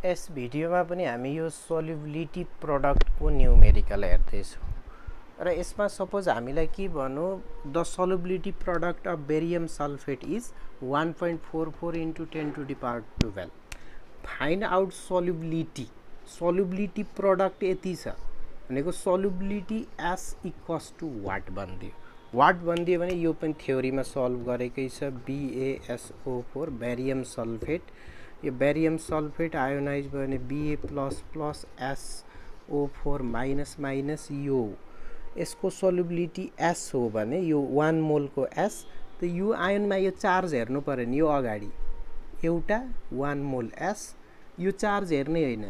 यस भिडियोमा पनि हामी यो सोल्युबिलिटी प्रोडक्टको न्यूमेरिकल हेर्दैछौँ र यसमा सपोज हामीलाई के भन्नु the solubility product of barium sulphate is 1.44 into 10 to the power 12 find out solubility product यति छ भनेको solubility S equals to what भनिदियो भने यो पनि थ्योरीमा सल्भ गरेकै छ BaSO4 बेरियम सल्फेट यो बेरियम सल्फेट आयोनाइज भयो भने Ba++SO4 माइनस यो यसको सोल्युबिलिटी S हो भने यो 1 मोलको S त यो आयनमा यो चार्ज हेर्नु पर्यो नि यो अगाडि एउटा 1 मोल S यो चार्ज हेर्ने हैन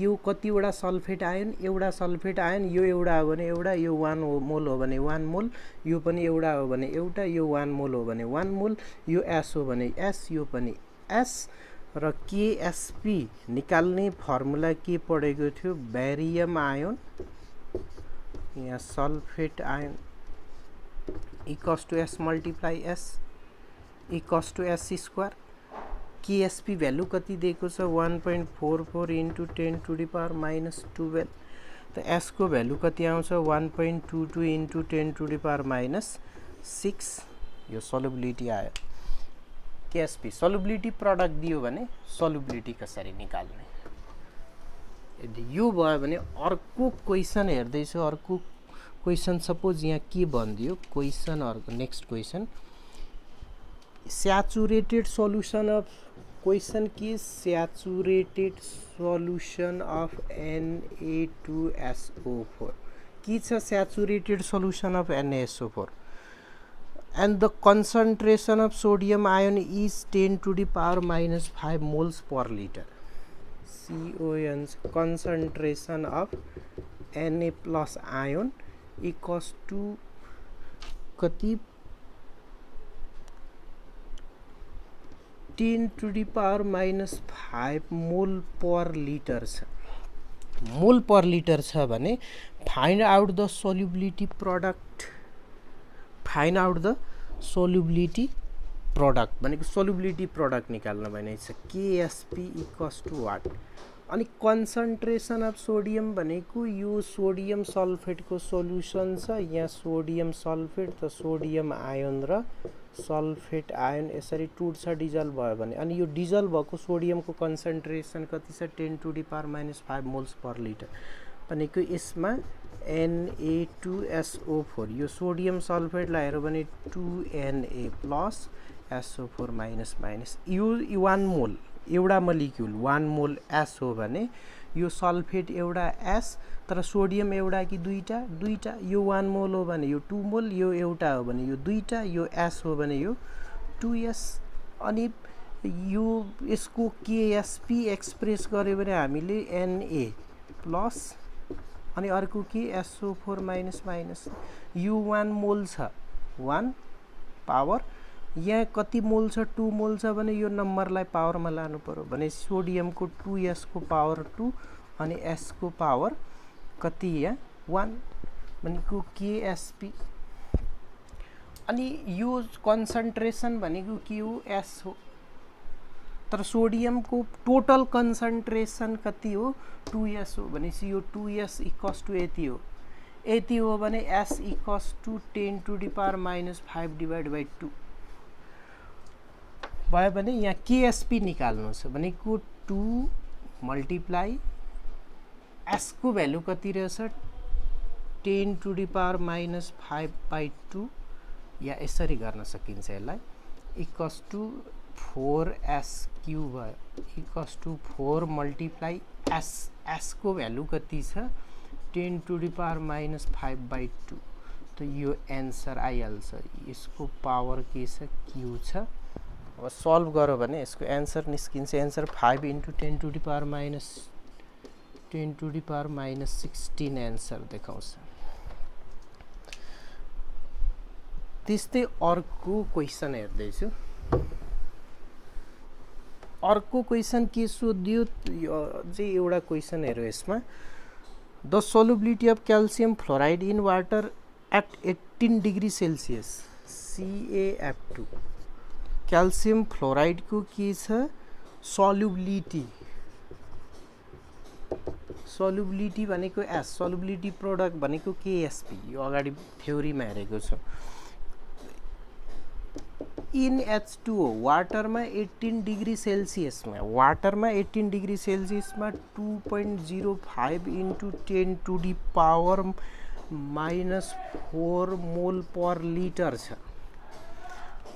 यो कतिवटा सल्फेट आयन एउटा सल्फेट आयन यो एउटा हो भने एउटा यो 1 मोल हो भने 1 मोल यो पनि एउटा हो भने एउटा यो 1 मोल हो भने 1 मोल यो S हो भने S यो पनि S र KSP निकाल्ने फर्मुला के पढेको थियो बेरियम आयन यहाँ sulphate ion equals to S multiply S equals to S square KSP value कति दिएको छ 1.44 into 10 to the power minus 12 त S को भ्यालु कति आउँछ 1.22 into 10 to the power minus 6 यो सोल्युबिलिटी आयो KSP सोल्युबिलिटी प्रोडक्ट दियो भने सोल्युबिलिटी कसरी निकाल्ने यदि यो भयो भने अर्को क्वेशन हेर्दै छु अर्को क्वेशन सपोज यहाँ के भनिदियो क्वेशन अर्को next question saturated solution of question के सैचुरेटेड सोल्युसन अफ Na2SO4 के छ saturated solution of NaSO4 and the concentration of sodium ion is 10 to the power minus 5 moles per liter CON concentration of Na plus ion equals to कति 10 to the power minus 5 mole per liter छ mole per litre छ भने find out the solubility product find out the solubility product भनेको solubility product निकाल्न भने छ KSP equals to what अनि concentration of sodium भनेको यो सोडियम सल्फेटको सोल्युसन छ यहाँ सोडियम सल्फेट त सोडियम आयन र सल्फेट आयन यसरी टुट्छ डिजल्भ भयो भने अनि यो डिजल्भ भएको सोडियमको कन्सन्ट्रेसन कति छ 10 to the power minus 5 moles per liter भनेको यसमा Na2SO4 यो सोडियम सल्फेटलाई हेर्यो भने 2Na plus SO4 माइनस यो 1 मोल एउटा मोलिक्युल 1 मोल S हो भने यो सल्फेट एउटा S तर सोडियम एउटा कि दुईटा यो 1 मोल हो भने यो 2 मोल यो एउटा हो भने यो दुईटा यो S हो भने यो 2S अनि यो यसको KSP एक्सप्रेस गर्यो भने हामीले Na प्लस अनि अर्को के SO4 माइनस यो 1 मोल छ 1 पावर यहाँ कति मोल छ 2 मोल छ भने यो नम्बरलाई पावरमा लानु पर्यो भने सोडियमको 2S को पावर 2 अनि S को पावर कति यहाँ 1 भनेको KSP अनि यो कन्सन्ट्रेसन भनेको के हो S हो तर सोडियमको टोटल कन्सन्ट्रेसन कति हो 2S हो भनेपछि यो 2S इक्वल्स टु यति हो भने S equals to 10 to the power minus 5 divided by 2 भयो भने यहाँ KSP निकाल्नु छ भनेको 2 मल्टिप्लाई S को भ्यालु कति रहेछ 10 to the power minus 5 by 2 या यसरी गर्न सकिन्छ यसलाई इक्वल्स टु 4S क्यूब भयो इक्वल्स टु 4 मल्टिप्लाई S को भ्यालु कति छ 10 to the power minus 5 by 2 त यो एन्सर आइहाल्छ यसको पावर के छ Q छ अब सल्भ गरो भने यसको एन्सर निस्किन्छ answer 5 into 10 to the power minus 16 answer देखाउँछ त्यस्तै अर्को क्वेशन हेर्दैछु अर्को क्वेशन के सोधियो चाहिँ एउटा क्वेशन हेरौँ यसमा the solubility of calcium fluoride in water at 18 degree Celsius CaF2 calcium fluoride को के छ सल्युबिलिटी सल्युबिलिटी भनेको एस, सल्युबिलिटी प्रोडक्ट भनेको केएसपी, यो अगाडि थ्योरीमा हेरेको छु। इन H2O वाटरमा 18 डिग्री सेल्सियसमा, वाटरमा 18 डिग्री सेल्सियसमा 2.05 × 10⁻⁻⁴ मोल पर लिटर छ।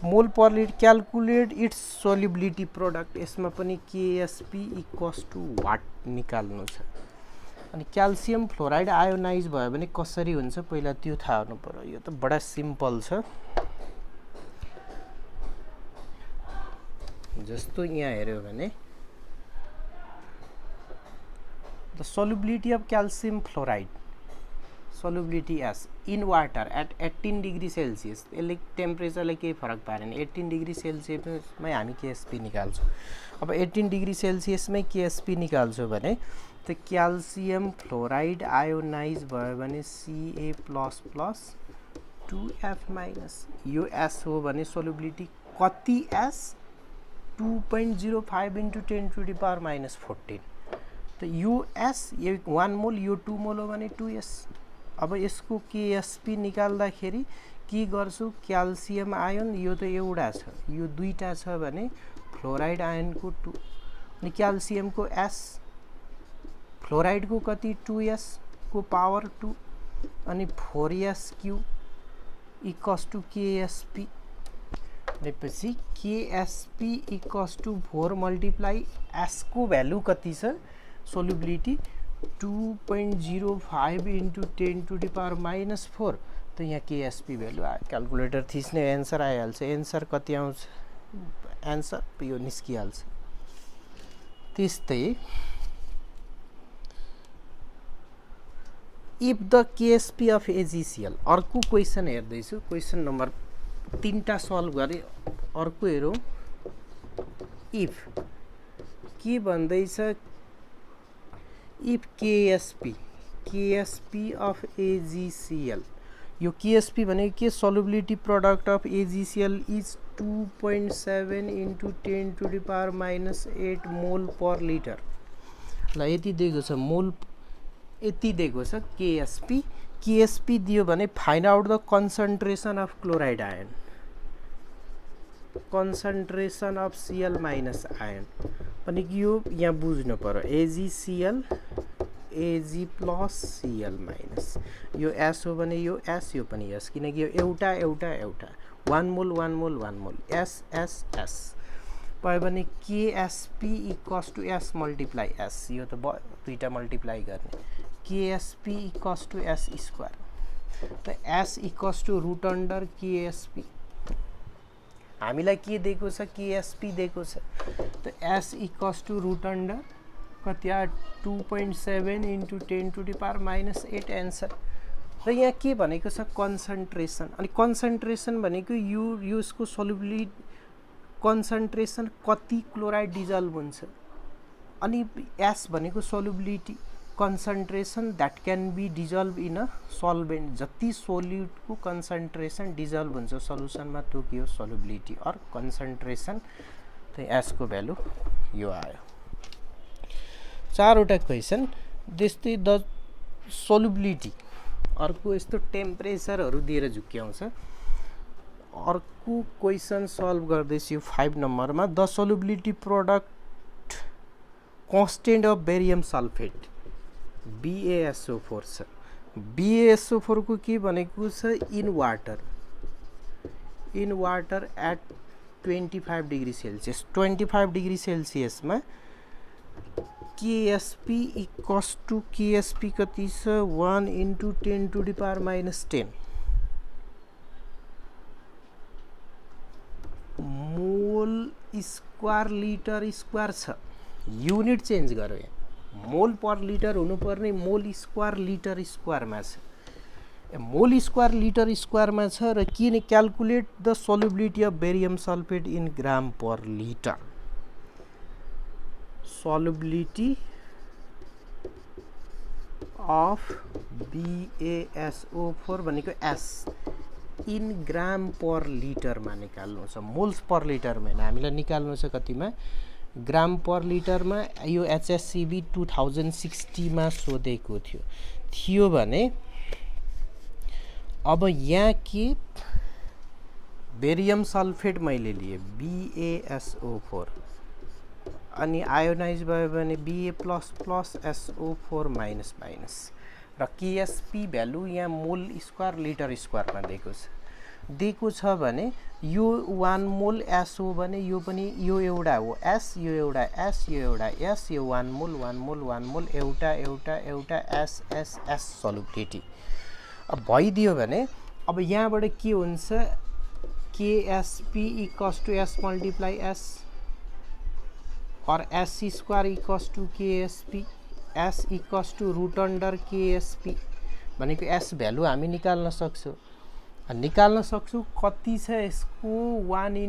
Mole per litre calculate its solubility product, यसमा पनि केएसपी इक्वल्स टु वाट निकाल्नु छ। अनि क्याल्सियम फ्लोराइड आयोनाइज भयो भने कसरी हुन्छ पहिला त्यो थाहा हुनु पर्यो। यो त बडा सिम्पल छ। जस्तो यहाँ हेर्यो भने the solubility of calcium fluoride, solubility S in water at 18 degree Celsius, यसले टेम्परेचरलाई केही फरक पारेन। 18 डिग्री सेल्सियसमै हामी केएसपी निकाल्छौँ। अब 18 डिग्री सेल्सियसमै केएसपी निकाल्छौँ भने त क्याल्सियम फ्लोराइड आयोनाइज भयो भने Ca++ 2F-, यो एस हो भने सोल्युबिलिटी कति एस 2.05 × 10⁻⁻14। त यो एस, यो 1 मोल, यो 2 मोल हो भने 2s। अब यसको केएसपी निकाल्दाखेरि के गर्छु, क्याल्सियम आयन यो त एउटा छ, यो दुईटा छ भने फ्लोराइड आयनको 2, अनि क्याल्सियमको एस, फ्लोराइडको कति 2s को पावर 2, अनि 4s³ इक्वल्स टु केएसपी। भनेपछि केएसपी इक्वल्स टु 4 × s को भ्यालु कति छ सोल्युबिलिटी 2.05 × 10⁻⁻⁴। त यहाँ केएसपी भ्यालु आयो, क्याल्कुलेटर थिच्ने एन्सर आइहाल्छ। एन्सर कति आउँछ, एन्सर यो निस्किहाल्छ। त्यस्तै इफ द केएसपी अफ एजिसिएल, अर्को क्वेसन हेर्दैछु, क्वेसन नम्बर 3टा सल्भ गरे। अर्को हेरौँ, इफ के भन्दैछ, इफ केएसपी अफ एजिसिएल, यो केएसपी भनेको के, सोल्युबिलिटी प्रोडक्ट अफ एजिसिएल इज 2.7 × 10⁻⁸ मोल पर लिटर। ल यति दिएको छ मोल, यति दिएको छ केएसपी। केएसपी दियो भने find out the concentration of chloride ion, concentration of Cl- ion भने कि यो यहाँ बुझ्नु पर्यो, एजिसिएल Ag+Cl-, यो एस हो भने यो एस, यो पनि एस, किनकि यो एउटा 1 मोल 1 मोल 1 मोल एस एस एस भयो भने KSP equals to S multiply S, यो त दुईटा मल्टिप्लाई गर्ने, KSP equals to S square. त S equals to √under KSP, हामीलाई के दिएको छ, केएसपी दिएको छ। त एस इक्वल्स टु √अंडर कति आयो 2.7 × 10⁻⁸ एन्सर। र यहाँ के भनेको छ, कन्सन्ट्रेसन। अनि कन्सन्ट्रेसन भनेको यो यसको सोल्युबिलिटी कन्सन्ट्रेसन कति क्लोराइड डिजल्भ हुन्छ, अनि एस भनेको solubility concentration that can be dissolve in a solvent, जति सोल्युटको कन्सन्ट्रेसन डिजल्भ हुन्छ सल्युसनमा त्यो के हो, सोल्युबिलिटी अर कन्सन्ट्रेसन। त एसको भ्यालु यो आयो। 4वटा क्वेसन। त्यस्तै द सोल्युबिलिटी, अर्को यस्तो टेम्परेचरहरू दिएर झुक्क्याउँछ। अर्को क्वेसन सल्भ गर्दैछु 5 नम्बरमा, the solubility product constant of barium sulphate BaSO4 छ। BaSO4 को के भनेको छ, in water at 25 degree Celsius, 25 degree सेल्सियसमा केएसपी इक्वल्स टु केएसपी कति छ 1 × 10⁻⁻10 मोल स्क्वायर लिटर स्क्वायर छ। युनिट चेन्ज गरौँ, यहाँ मोल पर लिटर हुनुपर्ने मोल स्क्वायर लिटर स्क्वायरमा छ, मोल स्क्वायर लिटर स्क्वायरमा छ। र के calculate the solubility of barium sulphate in gram per litre, solubility of BaSO4 भनेको एस इन ग्राम पर लिटरमा निकाल्नु छ, मोल्स पर लिटरमा होइन, हामीलाई निकाल्नु छ कतिमा ग्राम पर लिटरमा यो HSCB 2060 मा सोधेको थियो भने अब यहाँ के बेरियम सल्फेट मैले लिए BaSO4 अनि आयोनाइज भयो भने Ba++SO4 माइनस र KSP भ्यालु यहाँ मोल स्क्वायर लिटर स्क्वायरमा दिएको छ भने यो 1 मोल S हो भने यो पनि यो एउटा हो S, यो एउटा S, यो एउटा S, यो 1 मोल एउटा S सल्युबिलिटी अब भइदियो भने अब यहाँबाट के हुन्छ KSP = S × S और SC square = KSP S = √KSP भनेको S भ्यालु हामी निकाल्न सक्छौं कति छ यसको 1 ×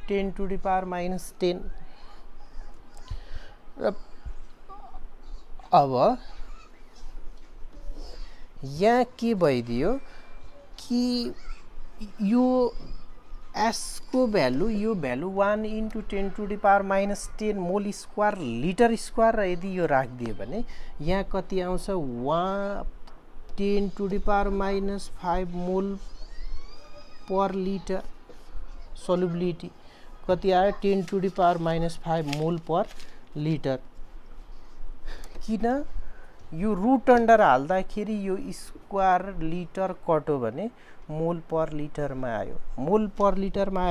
10⁻⁻10 र अब यहाँ के भइदियो कि यो S को भ्यालु यो value 1 × 10⁻⁻10 mole square litre square र यदि यो राखिदियो भने यहाँ कति आउँछ 10⁻⁵ मोल पर लिटर सल्युबिलिटी कति आयो 10⁻⁵ मोल पर लिटर किन यो रुट अन्डर हाल्दाखेरि यो स्क्वायर लिटर कट्यो भने मोल पर लिटरमा आयो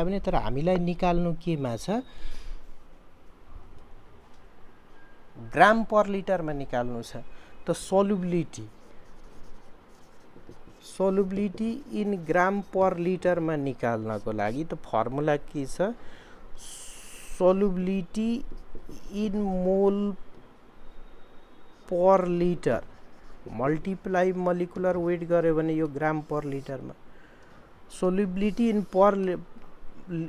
भने तर हामीलाई निकाल्नु केमा छ ग्राम पर लिटरमा निकाल्नु छ त सल्युबिलिटी इन ग्राम पर लिटरमा निकाल्नको लागि त फर्मुला के छ solubility in mole per litre multiply molecular weight गर्यो भने यो ग्राम पर लिटरमा solubility in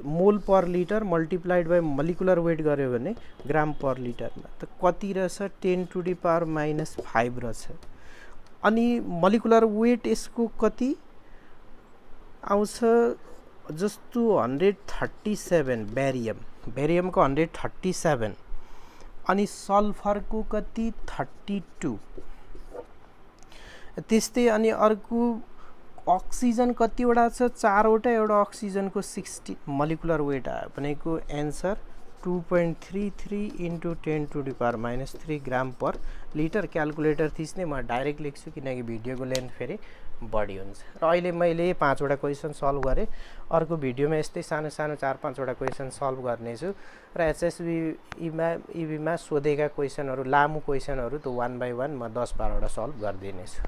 mole per litre multiplied by molecular weight गर्यो भने ग्राम पर लिटरमा त कति रहेछ 10⁻⁵ रहेछ अनि मोलिकुलर वेट यसको कति आउँछ जस्तो 137 बेरियमको 137 अनि सल्फरको कति 32 त्यस्तै अनि अर्को अक्सिजन कतिवटा छ 4 वटा एउटा अक्सिजनको 60 मोलिकुलर वेट आयो भनेको आन्सर 2.33 × 10⁻⁻3 ग्राम पर लिटर क्याल्कुलेटर थिच्ने म डाइरेक्ट लेख्छु किनकि भिडियोको लेन्थ फेरि बढी हुन्छ र अहिले मैले 5 वटा क्वेशन सल्भ गरे अर्को भिडियोमा यस्तै सानो 4-5 वटा क्वेशन सल्भ गर्नेछु र HSCB मा सोधेका क्वेशनहरु लामो क्वेशनहरु त 1 बाइ 1 म 10-12 वटा सल्भ गर्दिनेछु